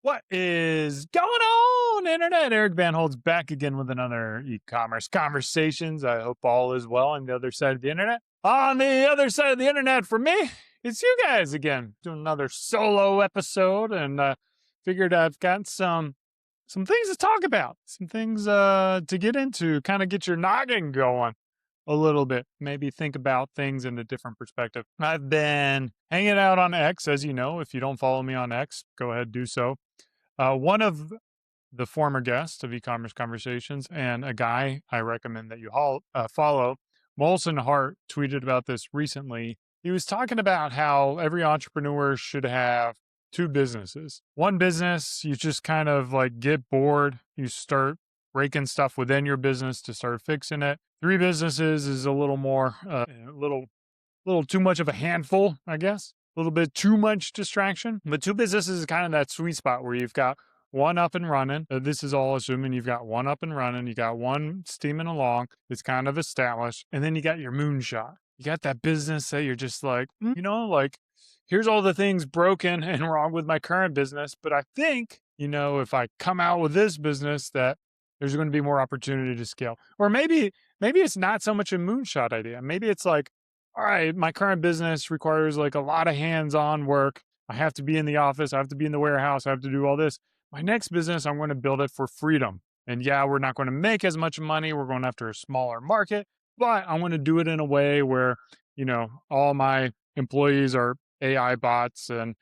What is going on, Internet? Eric Bandholz back again with another e-commerce conversations. I hope all is well on the other side of the Internet. On the other side of the Internet for me, it's you guys again, doing another solo episode, and figured I've got some things to talk about, some things to get into, kind of get your noggin going a little bit, maybe think about things in a different perspective. I've been hanging out on X, as you know. If you don't follow me on X, go ahead, do so. One of the former guests of e-commerce conversations and a guy I recommend that you follow, Molson Hart, tweeted about this recently. He was talking about how every entrepreneur should have two businesses. One business, you just kind of like get bored, you start breaking stuff within your business to start fixing it. Three businesses is a little more, little too much of a handful, I guess. A little bit too much distraction. But two businesses is kind of that sweet spot where you've got one up and running. This is all assuming you've got one up and running. You got one steaming along. It's kind of established. And then you got your moonshot. You got that business that you're just like, like, here's all the things broken and wrong with my current business. But I think, if I come out with this business, that there's going to be more opportunity to scale. Or maybe it's not so much a moonshot idea. Maybe it's like, all right, my current business requires like a lot of hands-on work. I have to be in the office. I have to be in the warehouse. I have to do all this. My next business, I'm going to build it for freedom. And yeah, we're not going to make as much money. We're going after a smaller market, but I want to do it in a way where, all my employees are AI bots and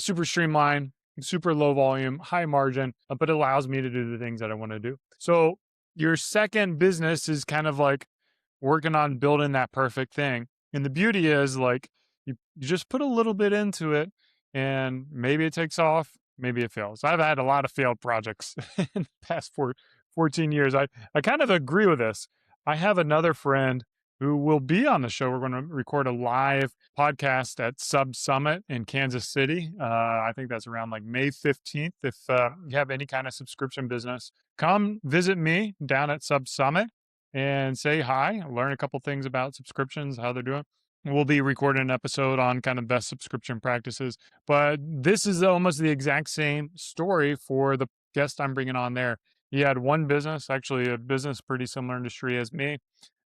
super streamlined, super low volume, high margin, but it allows me to do the things that I want to do. So your second business is kind of like working on building that perfect thing. And the beauty is like you just put a little bit into it and maybe it takes off, maybe it fails. I've had a lot of failed projects in the past 14 years. I kind of agree with this. I have another friend who will be on the show. We're going to record a live podcast at Sub Summit in Kansas City. I think that's around like May 15th. If you have any kind of subscription business, come visit me down at Sub Summit and say hi, learn a couple things about subscriptions, how they're doing. We'll be recording an episode on kind of best subscription practices. But this is almost the exact same story for the guest I'm bringing on there. He had one business, actually a business pretty similar industry as me.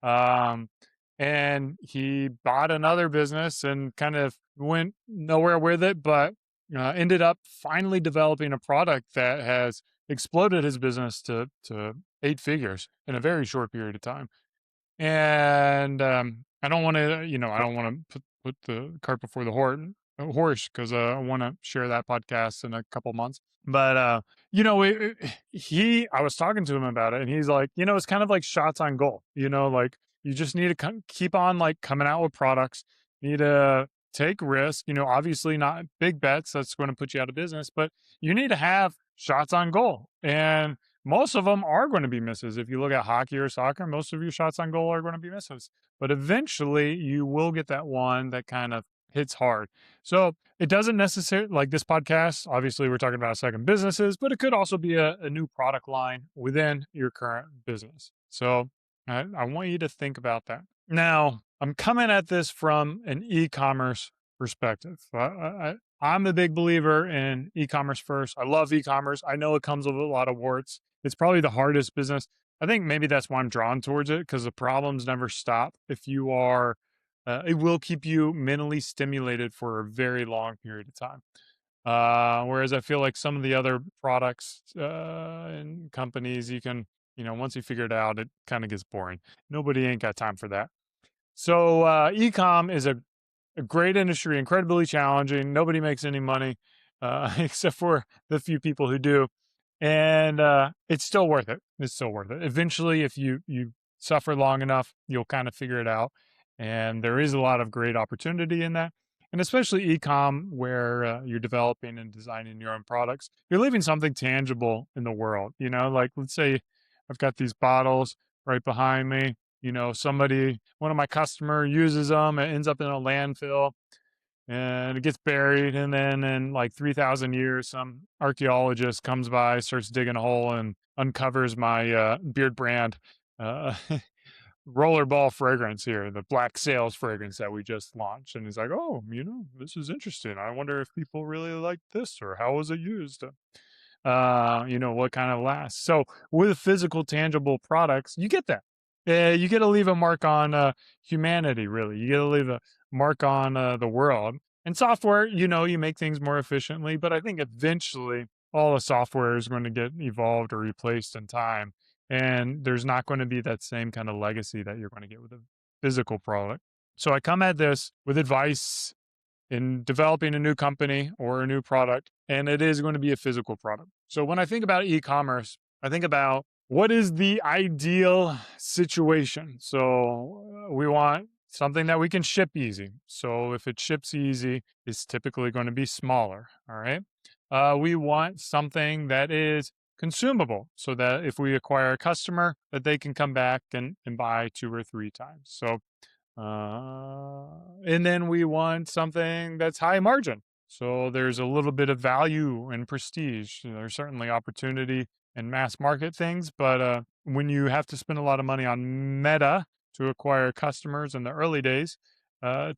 And he bought another business and kind of went nowhere with it, but ended up finally developing a product that has exploded his business to 8 figures in a very short period of time. And I don't want to, I don't want to put the cart before the horse because I want to share that podcast in a couple months. But I was talking to him about it, and he's like, it's kind of like shots on goal. Like you just need to keep on like coming out with products. You need to take risks. Obviously not big bets that's going to put you out of business, but you need to have shots on goal. And most of them are going to be misses. If you look at hockey or soccer, most of your shots on goal are going to be misses. But eventually you will get that one that kind of hits hard. So it doesn't necessarily, like this podcast, obviously we're talking about second businesses, but it could also be a new product line within your current business. So I want you to think about that. Now, I'm coming at this from an e-commerce perspective. I'm a big believer in e-commerce first. I love e-commerce. I know it comes with a lot of warts. It's probably the hardest business. I think maybe that's why I'm drawn towards it, because the problems never stop. If you are, it will keep you mentally stimulated for a very long period of time. Whereas I feel like some of the other products and companies, you can, once you figure it out, it kind of gets boring. Nobody ain't got time for that. So e-com is a great industry, incredibly challenging. Nobody makes any money except for the few people who do. And it's still worth it. It's still worth it. Eventually, if you suffer long enough, you'll kind of figure it out. And there is a lot of great opportunity in that. And especially e-com, where you're developing and designing your own products. You're leaving something tangible in the world. Like let's say I've got these bottles right behind me. One of my customer uses them. It ends up in a landfill and it gets buried. And then in like 3,000 years, some archaeologist comes by, starts digging a hole and uncovers my beard brand. Uh, rollerball fragrance here, the black sales fragrance that we just launched. And he's like, oh, this is interesting. I wonder if people really like this or how was it used? What kind of lasts. So with physical, tangible products, you get that. You get to leave a mark on humanity, really. You get to leave a mark on the world. And software, you make things more efficiently, but I think eventually all the software is going to get evolved or replaced in time. And there's not going to be that same kind of legacy that you're going to get with a physical product. So I come at this with advice in developing a new company or a new product, and it is going to be a physical product. So when I think about e-commerce, I think about what is the ideal situation. So we want something that we can ship easy. So if it ships easy, it's typically going to be smaller. All right. We want something that is consumable so that if we acquire a customer, that they can come back and buy 2 or 3 times. So and then we want something that's high margin. So there's a little bit of value and prestige. There's certainly opportunity in mass market things, but when you have to spend a lot of money on meta to acquire customers in the early days,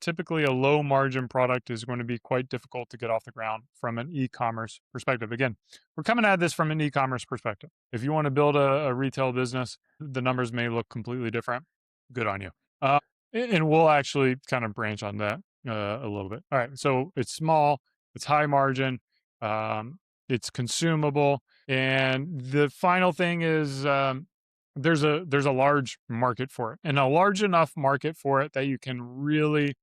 typically a low margin product is going to be quite difficult to get off the ground from an e-commerce perspective. Again, we're coming at this from an e-commerce perspective. If you want to build a retail business, the numbers may look completely different. Good on you. And we'll actually kind of branch on that a little bit. All right. So it's small, it's high margin, it's consumable. And the final thing is there's a large market for it, and a large enough market for it that you can really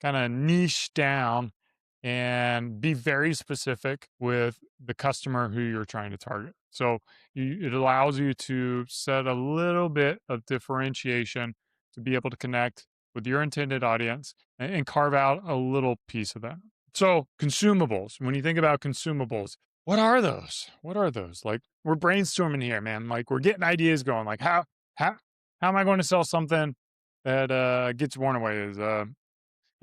kind of niche down and be very specific with the customer who you're trying to target. So it allows you to set a little bit of differentiation to be able to connect with your intended audience and carve out a little piece of that. So consumables, when you think about consumables, what are those? What are those? Like, we're brainstorming here, man. Like, we're getting ideas going. Like, how am I going to sell something that gets worn away? Is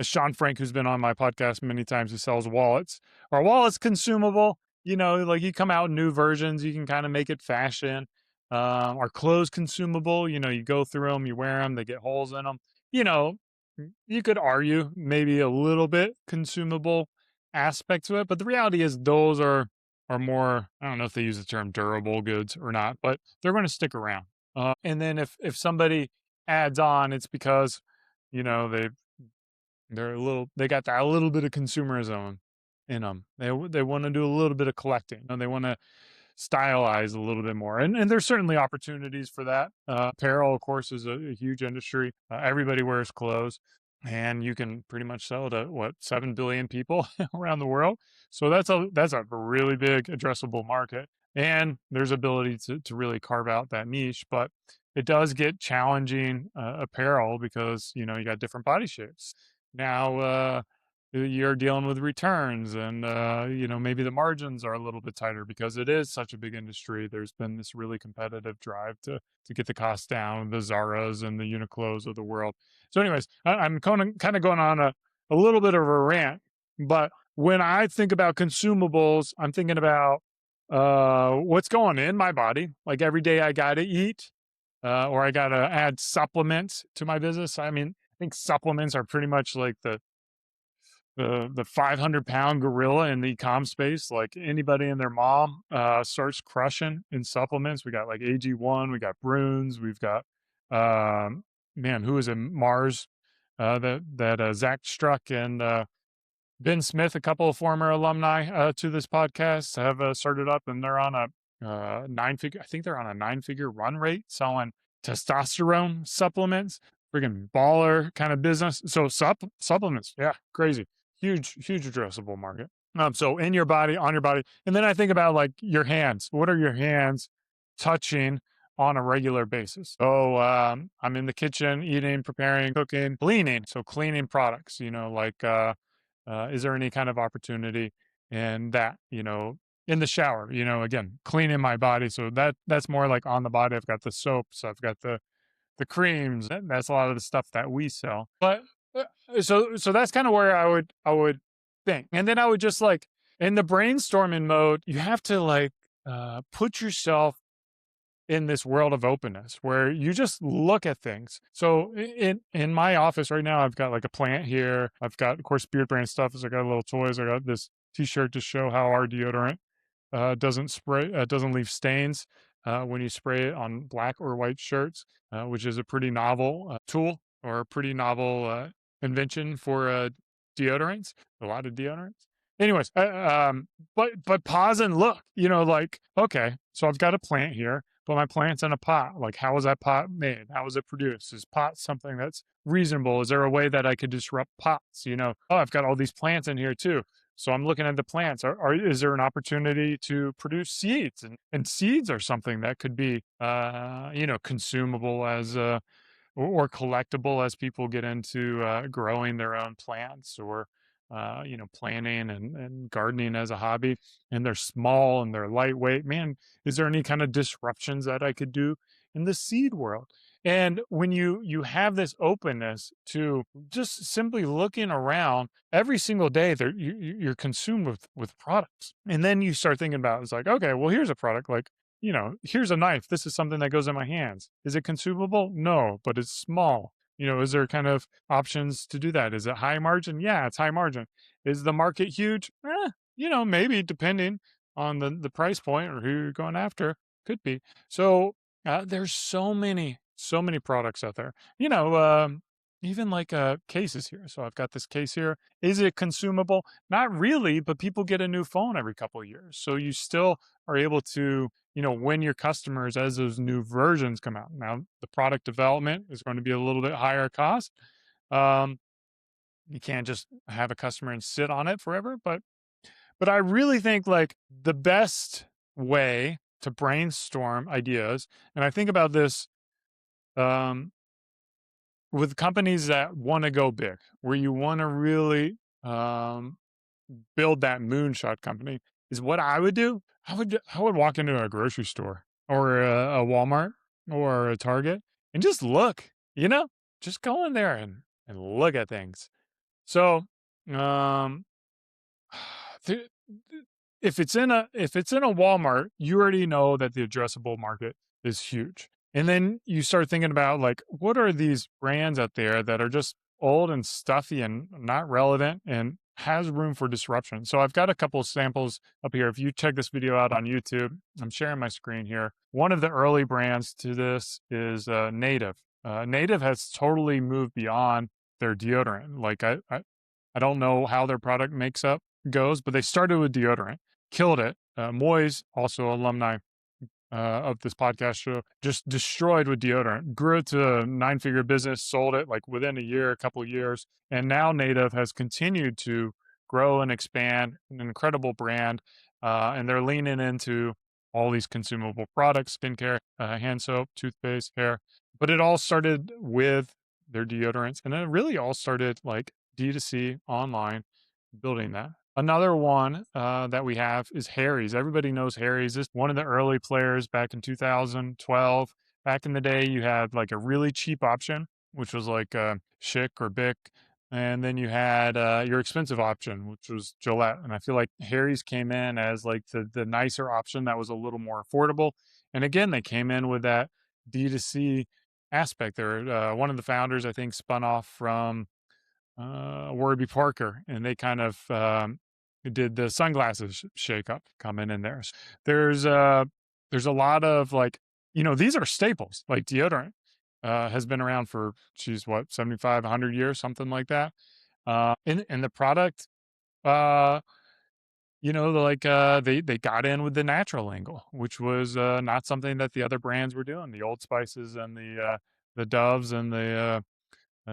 Sean Frank, who's been on my podcast many times, who sells wallets. Are wallets consumable? Like, you come out in new versions, you can kind of make it fashion. Are clothes consumable? You go through them, you wear them, they get holes in them. You could argue maybe a little bit consumable aspect to it, but the reality is those are more, I don't know if they use the term durable goods or not, but they're going to stick around. And then if somebody adds on, it's because they got that a little bit of consumerism in them. They want to do a little bit of collecting. They want to stylize a little bit more, and there's certainly opportunities for that. Apparel, of course, is a huge industry. Everybody wears clothes, and you can pretty much sell to 7 billion people around the world. So that's a really big addressable market, and there's ability to really carve out that niche. But it does get challenging apparel because you got different body shapes. Now you're dealing with returns, and maybe the margins are a little bit tighter because it is such a big industry. There's been this really competitive drive to get the costs down, the Zaras and the Uniqlos of the world. So anyways, I'm kind of going on a little bit of a rant, but when I think about consumables, I'm thinking about what's going in my body. Like, every day I got to eat, or I got to add supplements to my business. I mean, I think supplements are pretty much like the 500-pound gorilla in the e-com space. Like, anybody and their mom starts crushing in supplements. We got like AG1, we got Bruins, we've got who is it, Mars, that Zach Struck and Ben Smith, a couple of former alumni to this podcast, have started up, and they're on a 9-figure, I think they're on a 9-figure run rate selling testosterone supplements. Freaking baller kind of business. So supplements, yeah, crazy. Huge addressable market. So in your body, on your body. And then I think about, like, your hands. What are your hands touching on a regular basis? So I'm in the kitchen, eating, preparing, cooking, cleaning. So cleaning products, is there any kind of opportunity in that, in the shower, again, cleaning my body. So that's more like on the body. I've got the soaps, I've got the creams. That's a lot of the stuff that we sell. But so that's kind of where I would think. And then I would just, like, in the brainstorming mode, you have to, like, put yourself in this world of openness where you just look at things. So in my office right now, I've got like a plant here. I've got, of course, Beard Brand stuff. So I got little toys. I got this T-shirt to show how our deodorant doesn't leave stains when you spray it on black or white shirts, which is a pretty novel tool or a pretty novel invention for deodorants. A lot of deodorants. Anyways, but pause and look. Like, okay, so I've got a plant here, but my plant's in a pot. Like, how is that pot made? How is it produced? Is pot something that's reasonable? Is there a way that I could disrupt pots? Oh, I've got all these plants in here too. So I'm looking at the plants. Is there an opportunity to produce seeds? And seeds are something that could be, consumable as or collectible as people get into growing their own plants or planting and gardening as a hobby. And they're small and they're lightweight. Man, is there any kind of disruptions that I could do in the seed world? And when you have this openness to just simply looking around every single day, you're consumed with products, and then you start thinking about, it's like, okay, well, here's a product, like, here's a knife. This is something that goes in my hands. Is it consumable? No, but it's small. Is there kind of options to do that? Is it high margin? Yeah, it's high margin. Is the market huge? Maybe, depending on the price point or who you're going after, could be. So there's so many products out there. Even like cases here. So I've got this case here. Is it consumable? Not really, but people get a new phone every couple of years. So you still are able to, win your customers as those new versions come out. Now, the product development is going to be a little bit higher cost. You can't just have a customer and sit on it forever, but I really think like the best way to brainstorm ideas, and I think about this with companies that want to go big, where you want to really build that moonshot company, is what I would do. I would walk into a grocery store or a Walmart or a Target and just look. Just go in there and look at things. So, um, th- if it's in a Walmart, you already know that the addressable market is huge. And then you start thinking about, like, what are these brands out there that are just old and stuffy and not relevant and has room for disruption. So I've got a couple of samples up here. If you check this video out on YouTube, I'm sharing my screen here. One of the early brands to this is Native. Native has totally moved beyond their deodorant. Like, I don't know how their product makes up goes, but they started with deodorant, killed it. Moyes, also alumni of this podcast show, just destroyed with deodorant, grew it to a 9-figure business, sold it like within a year, a couple of years. And now Native has continued to grow and expand, an incredible brand. And they're leaning into all these consumable products, skincare, hand soap, toothpaste, hair. But it all started with their deodorants. And it really all started like D2C online, building that. Another one that we have is Harry's. Everybody knows Harry's. This is one of the early players back in 2012. Back in the day, you had like a really cheap option, which was like Schick or Bic. And then you had your expensive option, which was Gillette. And I feel like Harry's came in as like the nicer option that was a little more affordable. And again, they came in with that D2C aspect. They're one of the founders, I think, spun off from Warby Parker, and they kind of did the sunglasses shake up coming in there. So there's a lot of like, these are staples. Like deodorant has been around for, 75, 100 years, something like that. And the product, they got in with the natural angle, which was not something that the other brands were doing. The Old Spices and the Doves and the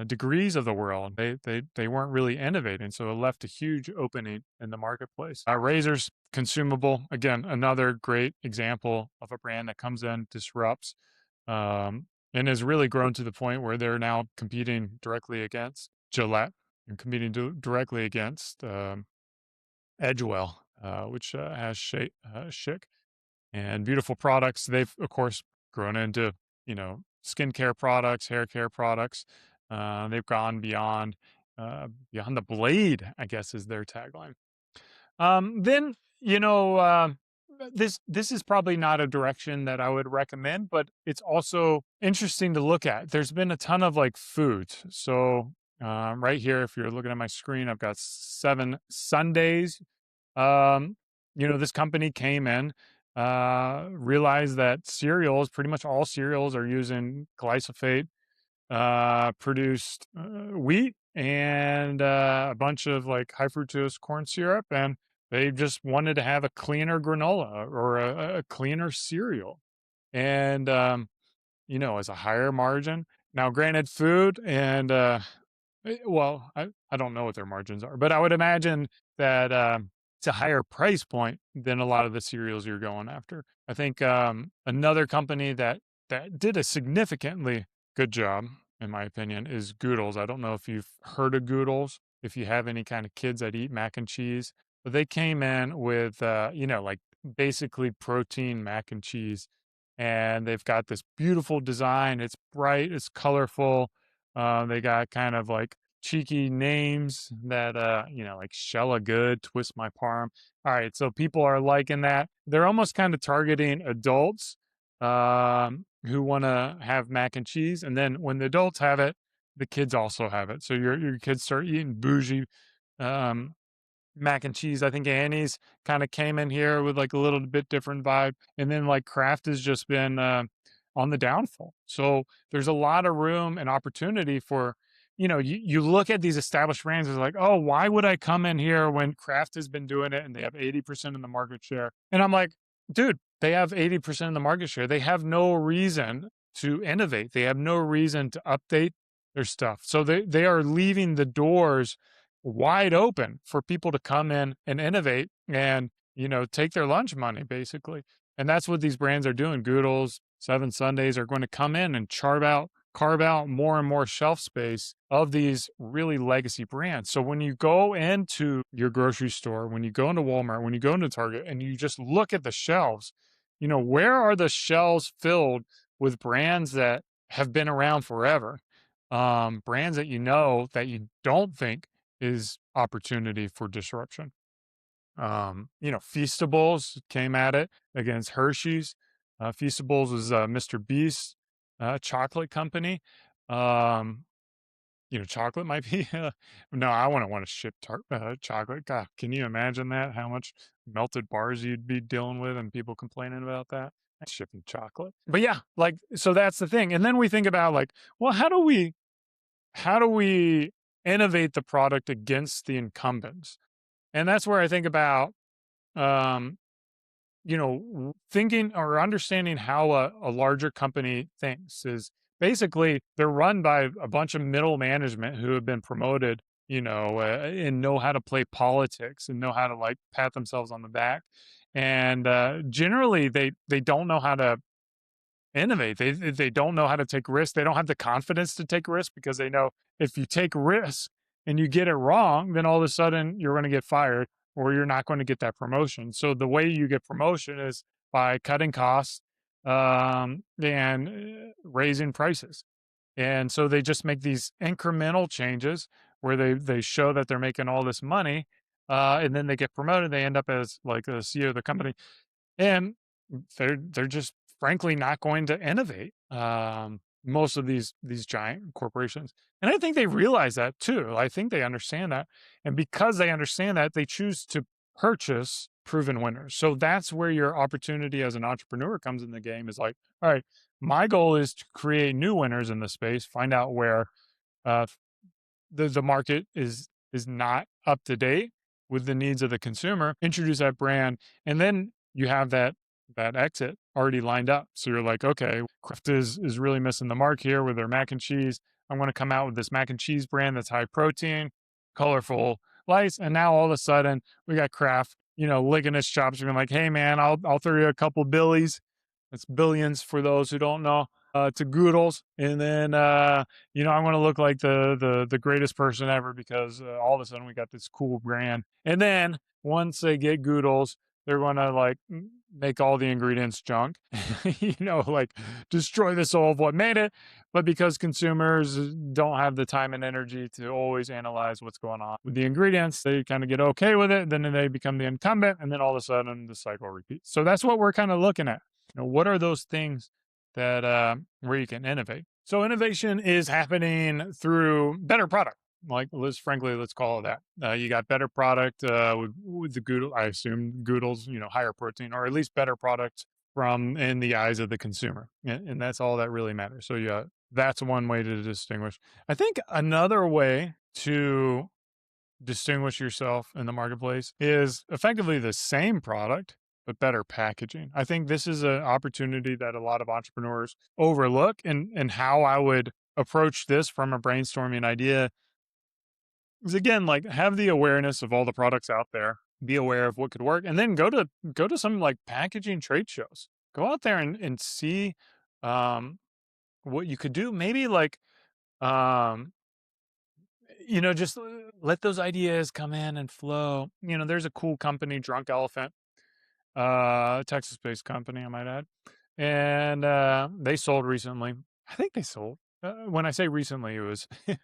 degrees of the world. They weren't really innovating, so it left a huge opening in the marketplace. Razors, consumable, again, another great example of a brand that comes in, disrupts, and has really grown to the point where they're now competing directly against Gillette and competing directly against Edgewell, which has Schick, and beautiful products. They've, of course, grown into, skincare products, hair care products. They've gone beyond the blade, I guess is their tagline. Then, this is probably not a direction that I would recommend, but it's also interesting to look at. There's been a ton of like foods. So right here, if you're looking at my screen, I've got 7 Sundays. This company came in, realized that cereals, pretty much all cereals, are using glyphosate produced wheat and a bunch of like high fructose corn syrup, and they just wanted to have a cleaner granola or a cleaner cereal, and as a higher margin. Now, granted, food and well, I don't know what their margins are, but I would imagine that it's a higher price point than a lot of the cereals you're going after. I think another company that did a significantly good job, in my opinion, is Goodles. I don't know if you've heard of Goodles, if you have any kind of kids that eat mac and cheese, but they came in with, like basically protein mac and cheese. And they've got this beautiful design. It's bright, it's colorful. They got kind of like cheeky names that, like Shella Good, Twist My Parm. All right, so people are liking that. They're almost kind of targeting adults who want to have mac and cheese, and then when the adults have it, the kids also have it. So your kids start eating bougie um, mac and cheese. I think Annie's kind of came in here with like a little bit different vibe, and then like Kraft has just been on the downfall. So there's a lot of room and opportunity for. You look at these established brands, it's like, oh, why would I come in here when Kraft has been doing it and they have 80% of the market share? And I'm like, dude, they have 80% of the market share. They have no reason to innovate. They have no reason to update their stuff. So they are leaving the doors wide open for people to come in and innovate and, take their lunch money basically. And that's what these brands are doing. Goodles, 7 Sundays are going to come in and carve out more and more shelf space of these really legacy brands. So when you go into your grocery store, when you go into Walmart, when you go into Target, and you just look at the shelves, where are the shelves filled with brands that have been around forever? Brands that that you don't think is opportunity for disruption. Feastables came at it against Hershey's. Feastables was Mr. Beast's chocolate company. Chocolate might be. No, I wouldn't want to ship chocolate. God, can you imagine that? How much melted bars you'd be dealing with and people complaining about that? Shipping chocolate. But yeah, like, so that's the thing. And then we think about like, well, how do we innovate the product against the incumbents? And that's where I think about, thinking or understanding how a larger company thinks is basically they're run by a bunch of middle management who have been promoted, and know how to play politics and know how to like pat themselves on the back. And generally, they don't know how to innovate. They don't know how to take risks. They don't have the confidence to take risks because they know if you take risks and you get it wrong, then all of a sudden you're going to get fired or you're not going to get that promotion. So the way you get promotion is by cutting costs and raising prices. And so they just make these incremental changes where they show that they're making all this money, and then they get promoted. They end up as like a CEO of the company, and they're just frankly not going to innovate. Most of these giant corporations, and I think they realize that too. I think they understand that, and because they understand that, they choose to purchase proven winners. So that's where your opportunity as an entrepreneur comes in the game. Is like, all right, my goal is to create new winners in the space. Find out where uh, the market is not up to date with the needs of the consumer. Introduce that brand, and then you have that exit already lined up. So you're like, okay, Kraft is really missing the mark here with their mac and cheese. I'm going to come out with this mac and cheese brand that's high protein, colorful lights, and now all of a sudden we got Kraft, licking his chops, being like, hey man, I'll throw you a couple billies. That's billions for those who don't know. To Goodles, and then I'm going to look like the greatest person ever because all of a sudden we got this cool brand. And then once they get Goodles, they're going to like make all the ingredients junk, like destroy the soul of what made it. But because consumers don't have the time and energy to always analyze what's going on with the ingredients, they kind of get okay with it. Then they become the incumbent, and then all of a sudden the cycle repeats. So that's what we're kind of looking at. What are those things that where you can innovate? So innovation is happening through better product. Like, let's call it that. You got better product with the Goodle. I assume Goodles, higher protein, or at least better product from in the eyes of the consumer, and that's all that really matters. So yeah, that's one way to distinguish. I think another way to distinguish yourself in the marketplace is effectively the same product but better packaging. I think this is an opportunity that a lot of entrepreneurs overlook, and how I would approach this from a brainstorming idea is, again, like, have the awareness of all the products out there, be aware of what could work, and then go to some like packaging trade shows. Go out there and see um, what you could do. Maybe like um, just let those ideas come in and flow. There's a cool company, Drunk Elephant, Texas-based company, I might add, and they sold recently. I think they sold. When I say recently, it was it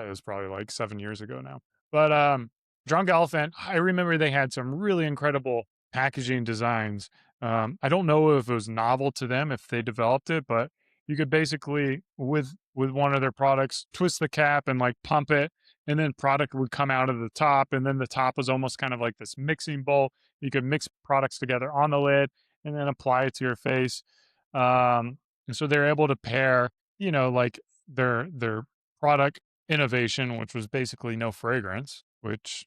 was probably like 7 years ago now. But Drunk Elephant, I remember they had some really incredible packaging designs. I don't know if it was novel to them if they developed it, but you could basically with one of their products twist the cap and like pump it, and then product would come out of the top, and then the top was almost kind of like this mixing bowl. You could mix products together on the lid and then apply it to your face. And so they're able to pair, like their product innovation, which was basically no fragrance, which,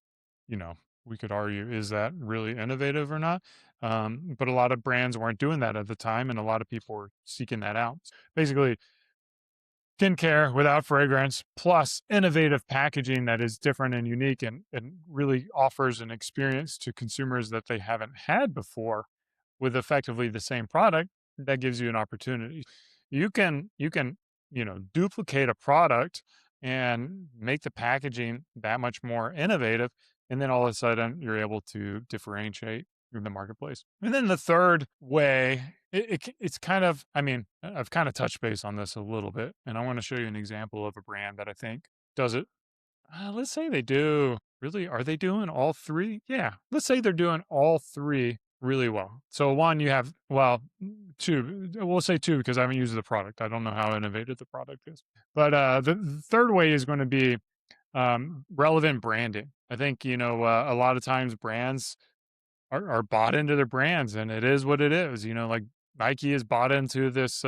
we could argue, is that really innovative or not? But a lot of brands weren't doing that at the time, and a lot of people were seeking that out. Basically, skincare without fragrance plus innovative packaging that is different and unique, and really offers an experience to consumers that they haven't had before with effectively the same product. That gives you an opportunity. You can duplicate a product and make the packaging that much more innovative, and then all of a sudden you're able to differentiate in the marketplace. And then the third way, it's kind of, I've kind of touched base on this a little bit, and I want to show you an example of a brand that I think does it. Let's say they do. Really, are they doing all three? Yeah, let's say they're doing all three really well. So one, you have, well, two. We'll say two because I haven't used the product. I don't know how innovative the product is. But the third way is going to be relevant branding. I think, a lot of times brands are bought into their brands, and it is what it is. Like Nike is bought into this,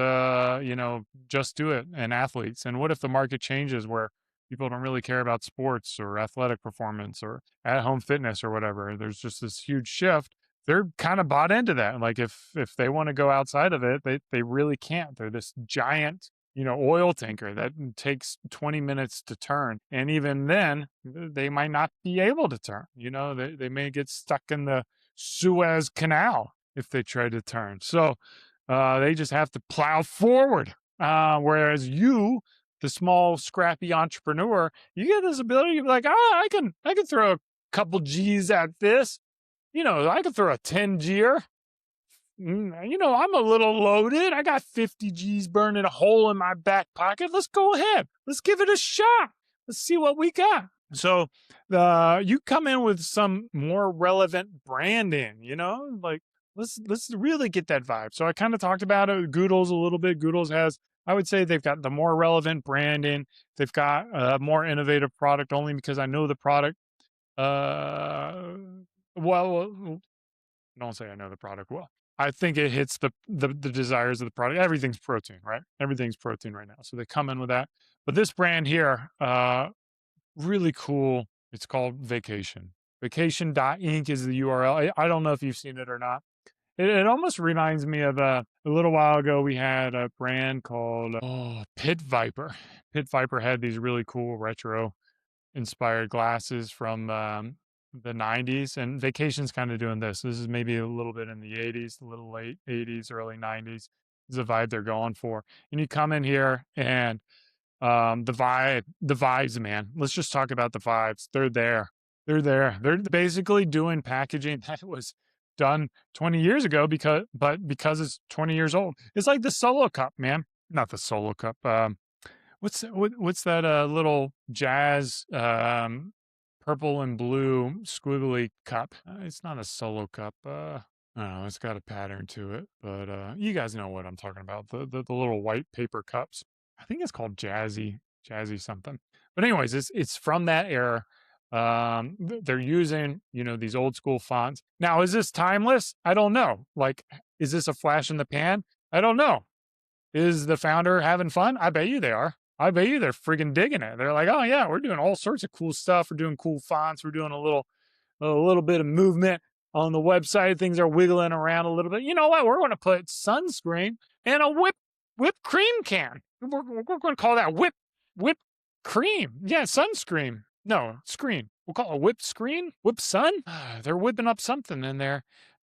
just do it, and athletes. And what if the market changes where people don't really care about sports or athletic performance or at home fitness or whatever? There's just this huge shift. They're kind of bought into that. Like if they want to go outside of it, they really can't. They're this giant, oil tanker that takes 20 minutes to turn. And even then, they might not be able to turn. They may get stuck in the Suez Canal if they try to turn. So they just have to plow forward. Whereas you, the small, scrappy entrepreneur, you get this ability to be like, I can throw a couple G's at this. I could throw a 10 G'er. I'm a little loaded. I got 50 G's burning a hole in my back pocket. Let's go ahead. Let's give it a shot. Let's see what we got. So you come in with some more relevant branding, like let's really get that vibe. So I kind of talked about it with Goodles a little bit. Goodles has, I would say, they've got the more relevant branding. They've got a more innovative product, only because I know the product. Well, don't say I know the product well. I think it hits the desires of the product. Everything's protein, right? Everything's protein right now. So they come in with that. But this brand here, really cool. It's called Vacation. Vacation.inc is the URL. I don't know if you've seen it or not. It almost reminds me of a little while ago, we had a brand called Pit Viper. Pit Viper had these really cool retro inspired glasses from the 90s, and Vacation's kind of doing this. This is maybe a little bit in the 80s, a little late 80s, early 90s. This is the vibe they're going for. And you come in here and the vibes, man. Let's just talk about the vibes. They're there. They're basically doing packaging that was done 20 years ago because it's 20 years old. It's like the Solo Cup, man. Not the Solo Cup. What's that little jazz purple and blue squiggly cup? It's not a Solo Cup. I don't know, it's got a pattern to it, but you guys know what I'm talking about. The little white paper cups. I think it's called Jazzy something. But anyways, it's from that era. They're using, these old school fonts. Now, is this timeless? I don't know. Like, is this a flash in the pan? I don't know. Is the founder having fun? I bet you they are. I bet you they're friggin' digging it. They're like, oh yeah, we're doing all sorts of cool stuff. We're doing cool fonts. We're doing a little bit of movement on the website. Things are wiggling around a little bit. You know what? We're going to put sunscreen in a whipped cream can. We're going to call that whipped cream. Yeah, sunscreen. No, screen. We'll call it a whipped screen. Whipped sun. They're whipping up something in there.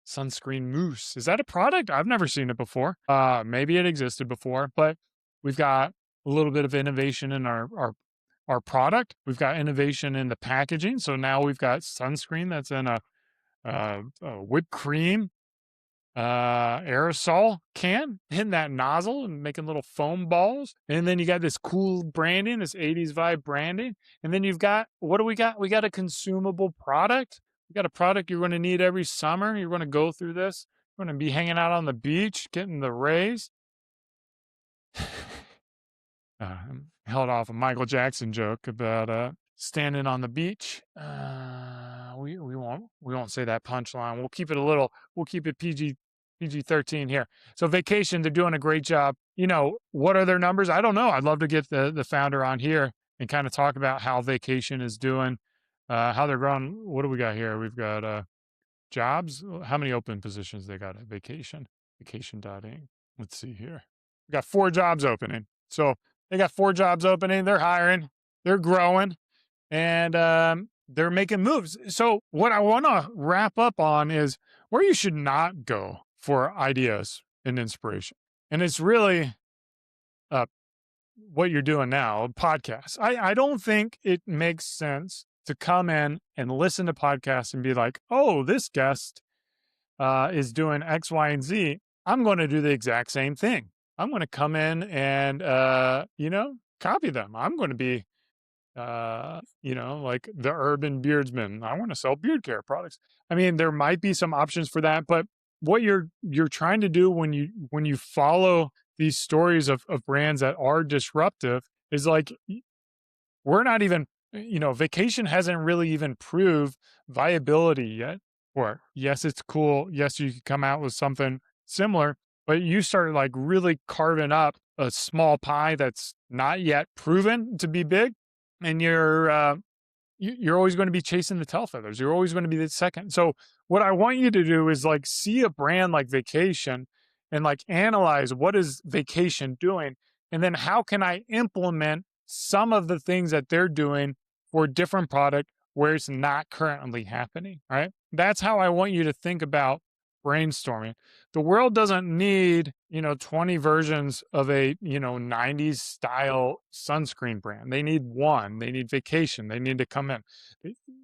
Sunscreen mousse. Is that a product? I've never seen it before. Maybe it existed before, but we've got a little bit of innovation in our product. We've got innovation in the packaging. So now we've got sunscreen that's in a whipped cream aerosol can in that nozzle and making little foam balls. And then you got this cool branding, this 80s vibe branding. And then you've got, what do we got? We got a consumable product. We got a product you're going to need every summer. You're going to go through this. You're going to be hanging out on the beach, getting the rays. Held off a Michael Jackson joke about standing on the beach. We won't say that punchline. We'll keep it PG-13 here. So vacation, they're doing a great job. What are their numbers? I don't know. I'd love to get the founder on here and kind of talk about how vacation is doing, how they're growing. What do we got here? We've got jobs. How many open positions they got at vacation.inc. Let's see here. We got 4 jobs opening. So they got 4 jobs opening. They're hiring. They're growing. And they're making moves. So what I want to wrap up on is where you should not go for ideas and inspiration. And it's really what you're doing now, podcasts. I don't think it makes sense to come in and listen to podcasts and be like, oh, this guest is doing X, Y, and Z. I'm going to do the exact same thing. I'm going to come in and, copy them. I'm going to be, like the urban beardsman. I want to sell beard care products. I mean, there might be some options for that, but what you're trying to do when you follow these stories of brands that are disruptive is like, we're not even, vacation hasn't really even proved viability yet. Or yes, it's cool. Yes, you could come out with something similar, but you start like really carving up a small pie that's not yet proven to be big, and you're always going to be chasing the tail feathers. You're always going to be the second. So what I want you to do is like see a brand like Vacation and like analyze what is Vacation doing, and then how can I implement some of the things that they're doing for a different product where it's not currently happening, right? That's how I want you to think about brainstorming. The world doesn't need, 20 versions of a, 90s style sunscreen brand. They need one. They need Vacation. They need to come in.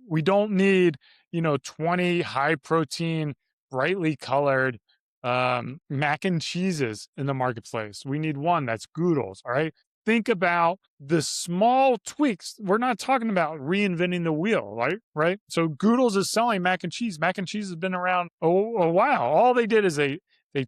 We don't need, 20 high protein, brightly colored mac and cheeses in the marketplace. We need one that's Goodles, all right? Think about the small tweaks. We're not talking about reinventing the wheel, right? So Goodles is selling mac and cheese. Mac and cheese has been around a while. All they did is they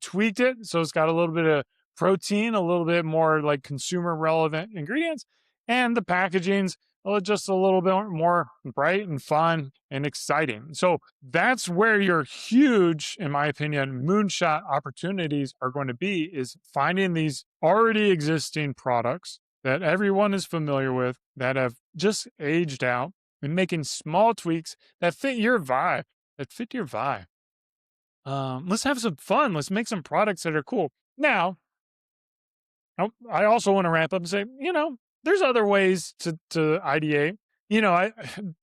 tweaked it, so it's got a little bit of protein, a little bit more like consumer relevant ingredients, and the packaging's just a little bit more bright and fun and exciting. So that's where your huge, in my opinion, moonshot opportunities are going to be, is finding these already existing products that everyone is familiar with, that have just aged out, and making small tweaks that fit your vibe, let's have some fun. Let's make some products that are cool. Now, I also want to wrap up and say, there's other ways to ideate. The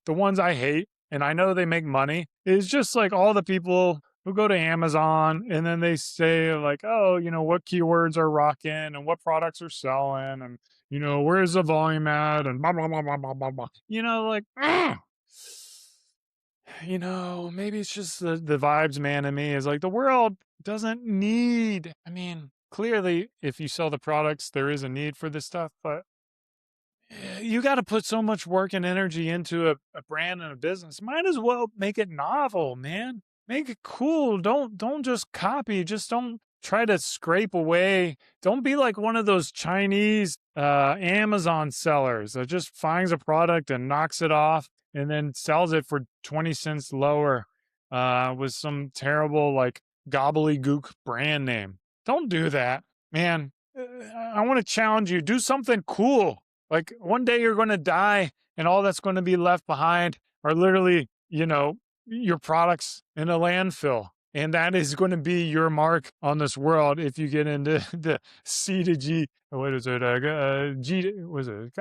ones I hate, and I know they make money, is just like all the people who go to Amazon and then they say like, oh, what keywords are rocking and what products are selling, and where's the volume at, and blah blah blah blah blah blah blah. maybe it's just the vibes man in me is like the world doesn't need, I mean, clearly if you sell the products, there is a need for this stuff, but you got to put so much work and energy into a brand and a business. Might as well make it novel, man. Make it cool. Don't just copy. Just don't try to scrape away. Don't be like one of those Chinese Amazon sellers that just finds a product and knocks it off and then sells it for 20 cents lower with some terrible like gobbledygook brand name. Don't do that, man. I want to challenge you. Do something cool. Like one day you're going to die and all that's going to be left behind are literally, your products in a landfill. And that is going to be your mark on this world if you get into the C to G, what is it? Was it?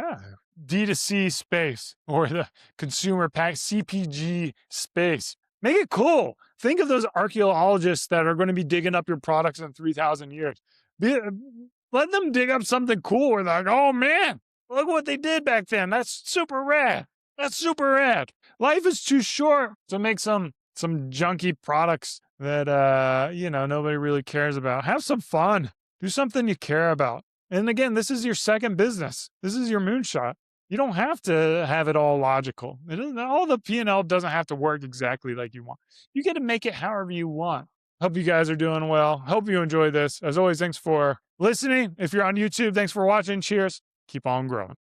D to C space or the consumer pack CPG space. Make it cool. Think of those archaeologists that are going to be digging up your products in 3,000 years. Let them dig up something cool where they're like, oh man, look what they did back then. That's super rad. That's super rad. Life is too short to make some junky products that nobody really cares about. Have some fun. Do something you care about. And again, this is your second business. This is your moonshot. You don't have to have it all logical. All the P&L doesn't have to work exactly like you want. You get to make it however you want. Hope you guys are doing well. Hope you enjoy this. As always, thanks for listening. If you're on YouTube, thanks for watching. Cheers. Keep on growing.